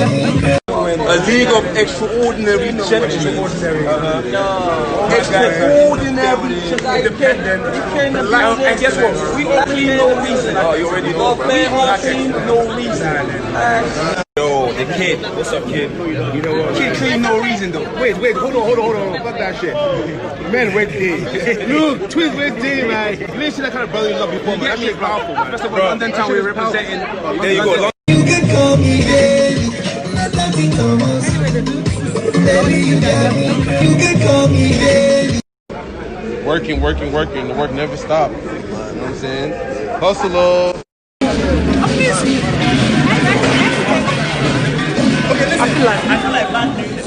A league of extraordinary gentlemen. Extraordinary, independent. And guess what? We all clean no reason. Oh, you already know, bro. We all clean no reason. Yo, the kid. What's up, kid? You know what? Kid clean no reason though. Wait, hold on. Fuck that shit. Man, wait, D. Look, twins with D, man. You didn't see that kind of brotherly love before, man. That shit powerful, man. First of all, London Town, we're representing. There you go. You can call me baby. Nothing comes. Baby, you got me. You can call me baby. Working. The work never stops. You know what I'm saying? Hustle. I feel like bad news.